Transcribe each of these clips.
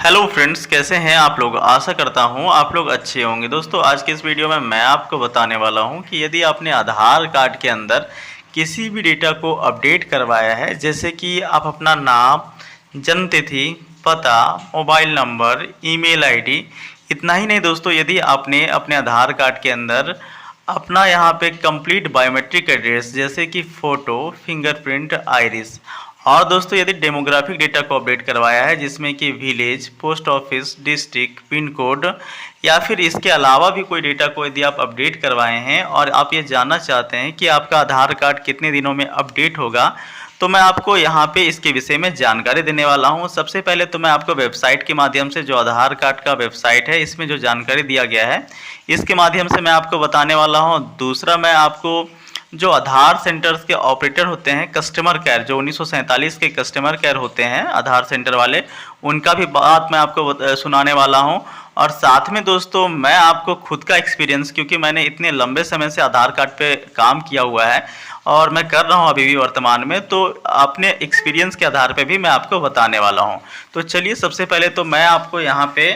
Hello friends, कैसे हैं आप लोग। आशा करता हूं आप लोग अच्छे होंगे। दोस्तों, आज के इस वीडियो में मैं आपको बताने वाला हूं कि यदि आपने आधार कार्ड के अंदर किसी भी डेटा को अपडेट करवाया है, जैसे कि आप अपना नाम, जन्म तिथि, पता, मोबाइल नंबर, ईमेल आईडी, इतना ही नहीं दोस्तों, यदि आपने अपने आधार कार्ड के अंदर अपना यहाँ पे कंप्लीट बायोमेट्रिक एड्रेस जैसे कि फ़ोटो, फिंगरप्रिंट, आइरिस और दोस्तों यदि डेमोग्राफिक डेटा को अपडेट करवाया है, जिसमें कि village, post office, district, pin code या फिर इसके अलावा भी कोई डेटा को यदि आप अपडेट करवाए हैं और आप ये जानना चाहते हैं कि आपका आधार कार्ड कितने दिनों में अपडेट होगा, तो मैं आपको यहाँ पे इसके विषय में जानकारी देने वाला हूँ। सबसे पहले तो मैं आपको वेबसाइट के माध्यम से, जो आधार कार्ड का वेबसाइट है, इसमें जो जानकारी दिया गया है इसके माध्यम से मैं आपको बताने वाला हूँ। दूसरा, मैं आपको जो आधार सेंटर्स के ऑपरेटर होते हैं, कस्टमर केयर, जो 1947 के कस्टमर केयर होते हैं आधार सेंटर वाले, उनका भी बात मैं आपको सुनाने वाला हूं। और साथ में दोस्तों मैं आपको खुद का एक्सपीरियंस, क्योंकि मैंने इतने लंबे समय से आधार कार्ड पे काम किया हुआ है और मैं कर रहा हूं अभी भी वर्तमान में, तो अपने एक्सपीरियंस के आधार पे भी मैं आपको बताने वाला हूं। तो चलिए, सबसे पहले तो मैं आपको यहाँ पे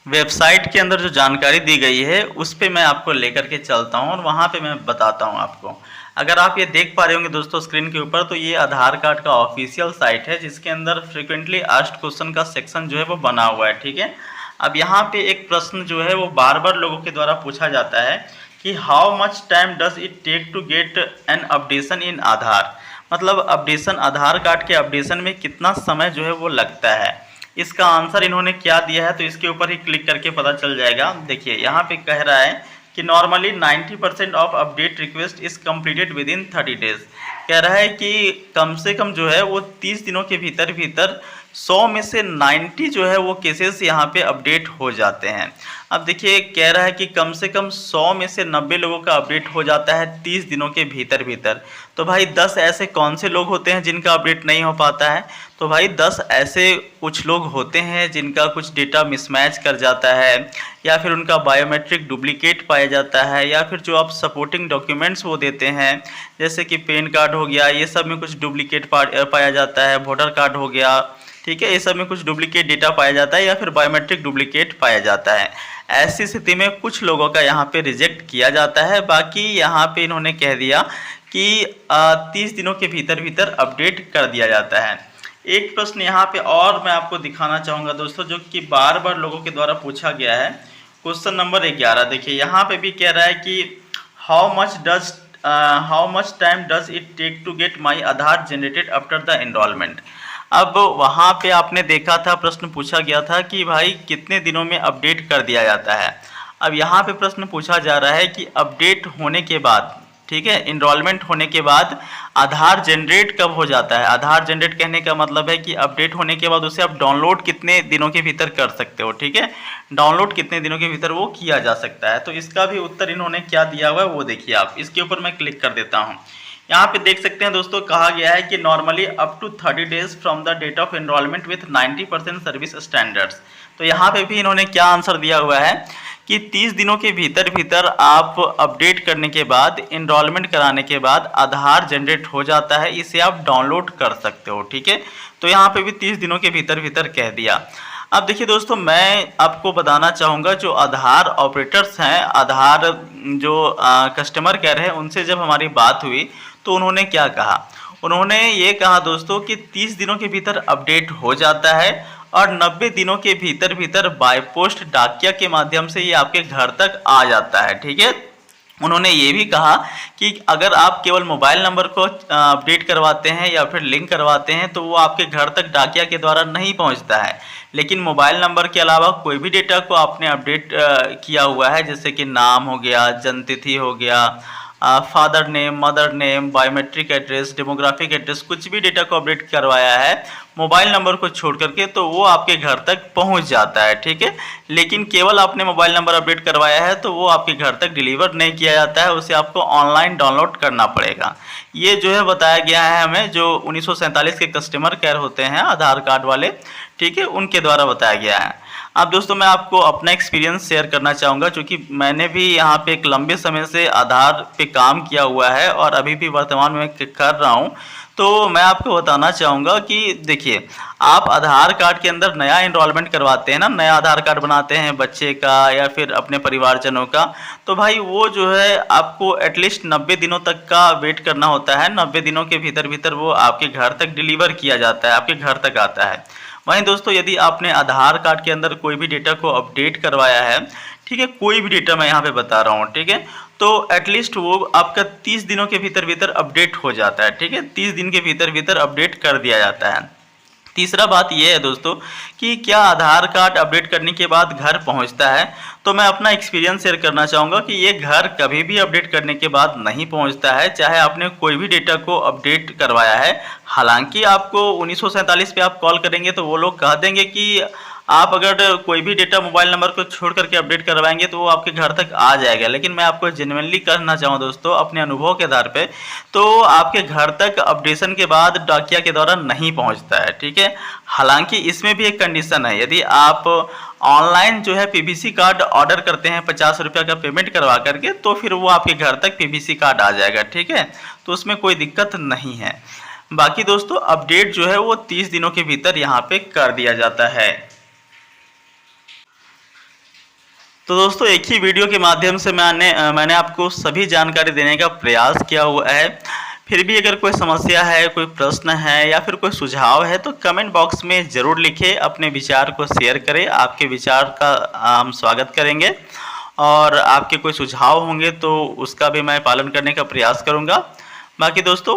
वेबसाइट के अंदर जो जानकारी दी गई है उस पे मैं आपको लेकर के चलता हूँ और वहाँ पे मैं बताता हूँ आपको। अगर आप ये देख पा रहे होंगे दोस्तों स्क्रीन के ऊपर, तो ये आधार कार्ड का ऑफिशियल साइट है, जिसके अंदर फ्रिक्वेंटली आस्क्ड क्वेश्चन का सेक्शन जो है वो बना हुआ है। ठीक है, अब यहाँ पे एक प्रश्न जो है वो बार बार लोगों के द्वारा पूछा जाता है कि how much time does it take to get an updation in Aadhaar. मतलब अपडेशन, आधार कार्ड के अपडेशन में कितना समय जो है वो लगता है। इसका आंसर इन्होंने क्या दिया है, तो इसके ऊपर ही क्लिक करके पता चल जाएगा। देखिए यहाँ पे कह रहा है कि normally 90% of update request is completed with in 30 days. कह रहा है कि कम से कम जो है वो 30 दिनों के भीतर भीतर 100 में से 90 जो है वो केसेस यहाँ पे अपडेट हो जाते हैं। अब देखिए, कह रहा है कि कम से कम 100 में से 90 लोगों का अपडेट हो जाता है 30 दिनों के भीतर भीतर। तो भाई 10 ऐसे कौन से लोग होते हैं जिनका अपडेट नहीं हो पाता है? तो भाई 10 ऐसे कुछ लोग होते हैं जिनका कुछ डेटा मिसमैच कर जाता है, या फिर उनका बायोमेट्रिक डुप्लीकेट पाया जाता है, या फिर जो आप सपोर्टिंग डॉक्यूमेंट्स वो देते हैं, जैसे कि पैन कार्ड हो गया, ये सब में कुछ डुप्लीकेट पाया जाता है, वोटर कार्ड हो गया, ठीक है, ये सब में कुछ डुप्लीकेट डेटा पाया जाता है या फिर बायोमेट्रिक डुप्लीकेट पाया जाता है। ऐसी स्थिति में कुछ लोगों का यहाँ पे रिजेक्ट किया जाता है। बाकी यहाँ पे इन्होंने कह दिया कि 30 दिनों के भीतर भीतर अपडेट कर दिया जाता है। एक प्रश्न यहाँ पे और मैं आपको दिखाना चाहूँगा दोस्तों, जो कि बार बार लोगों के द्वारा पूछा गया है। क्वेश्चन नंबर 11 देखिए, यहाँ पे भी कह रहा है कि how much time does it take to get my Aadhaar generated after the enrolment. अब वहाँ पे आपने देखा था, प्रश्न पूछा गया था कि भाई कितने दिनों में अपडेट कर दिया जाता है। अब यहाँ पे प्रश्न पूछा जा रहा है कि अपडेट होने के बाद, ठीक है, इनरोलमेंट होने के बाद आधार जनरेट कब हो जाता है। आधार जनरेट कहने का मतलब है कि अपडेट होने के बाद उसे आप डाउनलोड कितने दिनों के भीतर कर सकते हो। ठीक है, डाउनलोड कितने दिनों के भीतर वो किया जा सकता है। तो इसका भी उत्तर इन्होंने क्या दिया हुआ है वो देखिए आप। इसके ऊपर मैं क्लिक कर देता हूँ। यहाँ पे देख सकते हैं दोस्तों, कहा गया है कि normally up to 30 days from the date of enrolment with 90% service standards. तो यहाँ पे भी इन्होंने क्या आंसर दिया हुआ है कि 30 दिनों के भीतर भीतर आप अपडेट करने के बाद, एनरोलमेंट कराने के बाद आधार जनरेट हो जाता है, इसे आप डाउनलोड कर सकते हो। ठीक है, तो यहाँ पे भी 30 दिनों के भीतर भीतर कह दिया। अब देखिए दोस्तों, मैं आपको बताना चाहूँगा, जो आधार ऑपरेटर्स हैं, आधार जो कस्टमर केयर है, उनसे जब हमारी बात हुई तो उन्होंने क्या कहा। उन्होंने ये कहा दोस्तों कि 30 दिनों के भीतर अपडेट हो जाता है और 90 दिनों के भीतर भीतर बाय पोस्ट डाकिया के माध्यम से ये आपके घर तक आ जाता है। ठीक है, उन्होंने ये भी कहा कि अगर आप केवल मोबाइल नंबर को अपडेट करवाते हैं या फिर लिंक करवाते हैं तो वो आपके घर तक डाकिया के द्वारा नहीं पहुंचता है, लेकिन मोबाइल नंबर के अलावा कोई भी डेटा को आपने अपडेट किया हुआ है, जैसे कि नाम हो गया, जन्म तिथि हो गया, father name, mother name, biometric address, demographic address, कुछ भी डेटा को अपडेट करवाया है मोबाइल नंबर को छोड़ करके, तो वो आपके घर तक पहुंच जाता है। ठीक है, लेकिन केवल आपने मोबाइल नंबर अपडेट करवाया है तो वो आपके घर तक डिलीवर नहीं किया जाता है, उसे आपको ऑनलाइन डाउनलोड करना पड़ेगा। ये जो है बताया गया है हमें, जो 1947 के कस्टमर केयर होते हैं आधार कार्ड वाले, ठीक है, उनके द्वारा बताया गया है। अब दोस्तों मैं आपको अपना एक्सपीरियंस शेयर करना चाहूँगा, क्योंकि मैंने भी यहाँ पे एक लंबे समय से आधार पे काम किया हुआ है और अभी भी वर्तमान में कर रहा हूँ। तो मैं आपको बताना चाहूँगा कि देखिए, आप आधार कार्ड के अंदर नया एनरोलमेंट करवाते हैं ना, नया आधार कार्ड बनाते हैं बच्चे का या फिर अपने परिवारजनों का, तो भाई वो जो है आपको एटलीस्ट 90 दिनों तक का वेट करना होता है। 90 दिनों के भीतर भीतर वो आपके घर तक डिलीवर किया जाता है, आपके घर तक आता है। वहीं दोस्तों, यदि आपने आधार कार्ड के अंदर कोई भी डेटा को अपडेट करवाया है, ठीक है, कोई भी डेटा मैं यहाँ पे बता रहा हूँ, ठीक है, तो एटलीस्ट वो आपका 30 दिनों के भीतर भीतर अपडेट हो जाता है, ठीक है, 30 दिन के भीतर भीतर अपडेट कर दिया जाता है। तीसरा बात यह है दोस्तों कि क्या आधार कार्ड अपडेट करने के बाद घर पहुंचता है, तो मैं अपना एक्सपीरियंस शेयर करना चाहूँगा कि ये घर कभी भी अपडेट करने के बाद नहीं पहुंचता है, चाहे आपने कोई भी डेटा को अपडेट करवाया है। हालांकि आपको 1947 पे आप कॉल करेंगे तो वो लोग कह देंगे कि आप अगर कोई भी डेटा मोबाइल नंबर को छोड़ करके अपडेट करवाएंगे तो वो आपके घर तक आ जाएगा, लेकिन मैं आपको जेन्युइनली कहना चाहूँ दोस्तों अपने अनुभव के आधार पे, तो आपके घर तक अपडेशन के बाद डाकिया के द्वारा नहीं पहुंचता है, ठीक है। हालांकि इसमें भी एक कंडीशन है, यदि आप ऑनलाइन जो है पीवीसी कार्ड ऑर्डर करते हैं 50 रुपये का पेमेंट करवा करके, तो फिर वो आपके घर तक पीवीसी कार्ड आ जाएगा, ठीक है, तो उसमें कोई दिक्कत नहीं है। बाकी दोस्तों अपडेट जो है वो 30 दिनों के भीतर यहाँ पे कर दिया जाता है। तो दोस्तों एक ही वीडियो के माध्यम से मैंने आपको सभी जानकारी देने का प्रयास किया हुआ है। फिर भी अगर कोई समस्या है, कोई प्रश्न है या फिर कोई सुझाव है तो कमेंट बॉक्स में ज़रूर लिखें, अपने विचार को शेयर करें। आपके विचार का हम स्वागत करेंगे और आपके कोई सुझाव होंगे तो उसका भी मैं पालन करने का प्रयास करूँगा। बाकी दोस्तों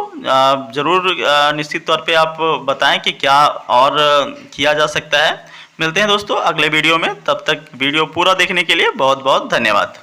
ज़रूर निश्चित तौर पे आप बताएं कि क्या और किया जा सकता है। मिलते हैं दोस्तों अगले वीडियो में, तब तक वीडियो पूरा देखने के लिए बहुत बहुत धन्यवाद।